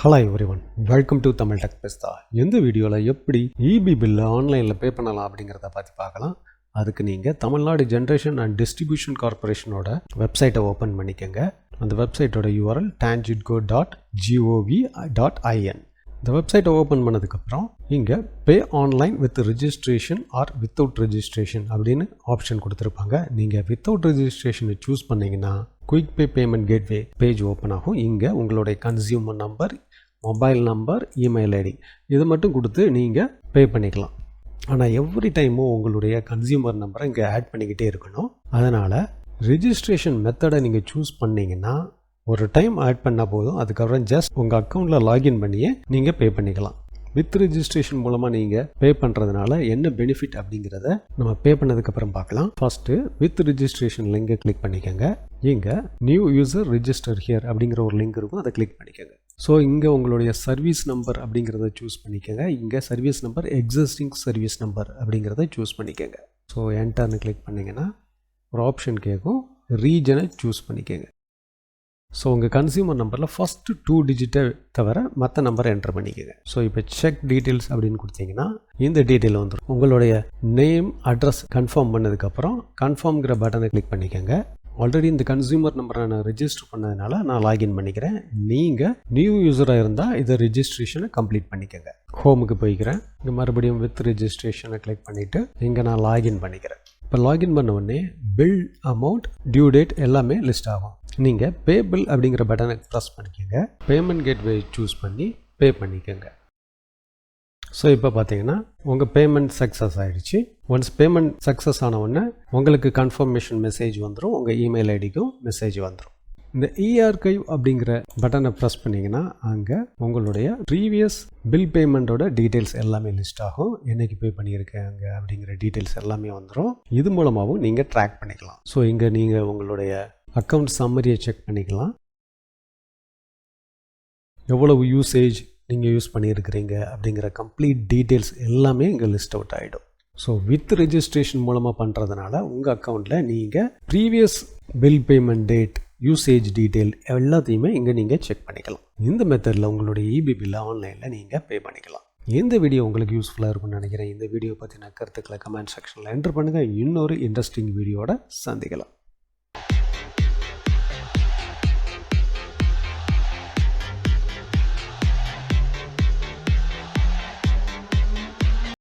Hello everyone, welcome to Tamil tech பெஸ்தா. இந்த வீடியோவில் எப்படி இபி பில்லை ஆன்லைனில் பே பண்ணலாம் அப்படிங்கிறத பற்றி பார்க்கலாம். அதுக்கு நீங்கள் தமிழ்நாடு ஜென்ரேஷன் அண்ட் டிஸ்ட்ரிபியூஷன் கார்பரேஷனோட வெப்சைட்டை ஓப்பன் பண்ணிக்கோங்க. அந்த வெப்சைட்டோட URL tangitgo.gov.in. இந்த வெப்சைட்டை ஓப்பன் பண்ணதுக்கப்புறம் இங்கே pay online with registration or without registration அப்படின்னு ஆப்ஷன் கொடுத்துருப்பாங்க. நீங்கள் வித்தவுட் ரெஜிஸ்ட்ரேஷனை சூஸ் பண்ணிங்கன்னா quick pay payment gateway page open ஆகும். இங்கே உங்களுடைய consumer number, mobile number, email ID இது மட்டும் கொடுத்து நீங்கள் பே பண்ணிக்கலாம். ஆனால் எவ்ரி டைமும் உங்களுடைய கன்சியூமர் நம்பரை இங்கே ஆட் பண்ணிக்கிட்டே இருக்கணும். அதனால் ரெஜிஸ்ட்ரேஷன் மெத்தடை நீங்கள் சூஸ் பண்ணிங்கன்னா ஒரு டைம் ஆட் பண்ணால் போதும். அதுக்கப்புறம் ஜஸ்ட் உங்கள் அக்கௌண்ட்டில் லாகின் பண்ணியே நீங்கள் பே பண்ணிக்கலாம். வித் ரெஜிஸ்ட்ரேஷன் மூலமாக நீங்கள் பே பண்ணுறதுனால என்ன பெனிஃபிட் அப்படிங்கிறத நம்ம பே பண்ணதுக்கப்புறம் பார்க்கலாம். ஃபஸ்ட்டு வித் ரெஜிஸ்ட்ரேஷன் லிங்கை கிளிக் பண்ணிக்கோங்க. இங்கே நியூ யூசர் ரிஜிஸ்டர் ஹியர் அப்படிங்கிற ஒரு லிங்க் இருக்கும், அதை கிளிக் பண்ணிக்கோங்க. ஸோ இங்கே உங்களுடைய சர்வீஸ் நம்பர் அப்படிங்கிறத சூஸ் பண்ணிக்கோங்க. இங்கே service number existing service number அப்படிங்கிறத சூஸ் பண்ணிக்கோங்க. ஸோ என்டர்னு கிளிக் பண்ணிங்கன்னா ஒரு ஆப்ஷன் கேட்கும், ரீஜனை சூஸ் பண்ணிக்கோங்க. ஸோ உங்கள் கன்சியூமர் நம்பரில் ஃபஸ்ட்டு 2 டிஜிட்டை தவிர மற்ற நம்பரை என்டர் பண்ணிக்கோங்க. ஸோ இப்போ செக் டீட்டெயில்ஸ் அப்படின்னு கொடுத்தீங்கன்னா இந்த டீட்டெயில் வந்துடும். உங்களுடைய நேம், அட்ரஸ் கன்ஃபார்ம் பண்ணதுக்கப்புறம் கன்ஃபார்ம்ங்கிற பட்டனை கிளிக் பண்ணிக்கோங்க. ஆல்ரெடி இந்த கன்சியூமர் நம்பரை நான் ரெஜிஸ்டர் பண்ணதுனால நான் லாகின் பண்ணிக்கிறேன். நீங்கள் நியூ யூஸராக இருந்தால் இதை ரெஜிஸ்ட்ரேஷனை கம்ப்ளீட் பண்ணிக்கோங்க. ஹோமுக்கு போய்க்கிறேன். இங்கே மறுபடியும் வித் ரெஜிஸ்ட்ரேஷனை கிளிக் பண்ணிவிட்டு இங்கே நான் லாகின் பண்ணிக்கிறேன். இப்போ லாகின் பண்ண உடனே பில் அமௌண்ட், டியூ டேட் எல்லாமே லிஸ்ட் ஆகும். நீங்கள் பே பில் அப்படிங்கிற பட்டனை ப்ரெஸ் பண்ணிக்கோங்க. பேமெண்ட் கேட்வே சூஸ் பண்ணி பே பண்ணிக்கோங்க. ஸோ இப்போ பார்த்தீங்கன்னா உங்கள் பேமெண்ட் சக்ஸஸ் ஆகிடுச்சு. ஒன்ஸ் பேமெண்ட் சக்ஸஸ் ஆன உடனே உங்களுக்கு கன்ஃபர்மேஷன் மெசேஜ் வந்துடும், உங்கள் இமெயில் ஐடிக்கும் மெசேஜ் வந்துடும். இந்த இஆர்கைவ் அப்படிங்கிற பட்டனை ப்ரெஸ் பண்ணிங்கன்னா அங்கே உங்களுடைய ப்ரீவியஸ் பில் பேமெண்ட்டோட டீட்டெயில்ஸ் எல்லாமே லிஸ்ட் ஆகும். என்னைக்கு பே பண்ணியிருக்காங்க அப்படிங்கிற டீட்டெயில்ஸ் எல்லாமே வந்துடும். இது மூலமாகவும் நீங்கள் ட்ராக் பண்ணிக்கலாம். ஸோ இங்கே நீங்கள் உங்களுடைய அக்கௌண்ட் சம்மரியை செக் பண்ணிக்கலாம். எவ்வளவு யூசேஜ் நீங்கள் யூஸ் பண்ணியிருக்கிறீங்க அப்படிங்கிற கம்ப்ளீட் டீட்டெயில்ஸ் எல்லாமே இங்கே லிஸ்ட் அவுட் ஆகிடும். ஸோ வித் ரெஜிஸ்ட்ரேஷன் மூலமாக பண்ணுறதுனால உங்கள் அக்கௌண்ட்டில் நீங்கள் previous bill payment date, usage detail எல்லாத்தையுமே இங்கே நீங்கள் செக் பண்ணிக்கலாம். இந்த மெத்தடில் உங்களுடைய இபி பில்லை ஆன்லைனில் நீங்கள் பே பண்ணிக்கலாம். இந்த வீடியோ உங்களுக்கு யூஸ்ஃபுல்லாக இருக்கும்னு நினைக்கிறேன். இந்த வீடியோ பற்றின கருத்துக்களை கமெண்ட் செக்ஷனில் என்டர் பண்ணுங்கள். இன்னொரு இன்ட்ரெஸ்டிங் வீடியோட சந்திக்கலாம்.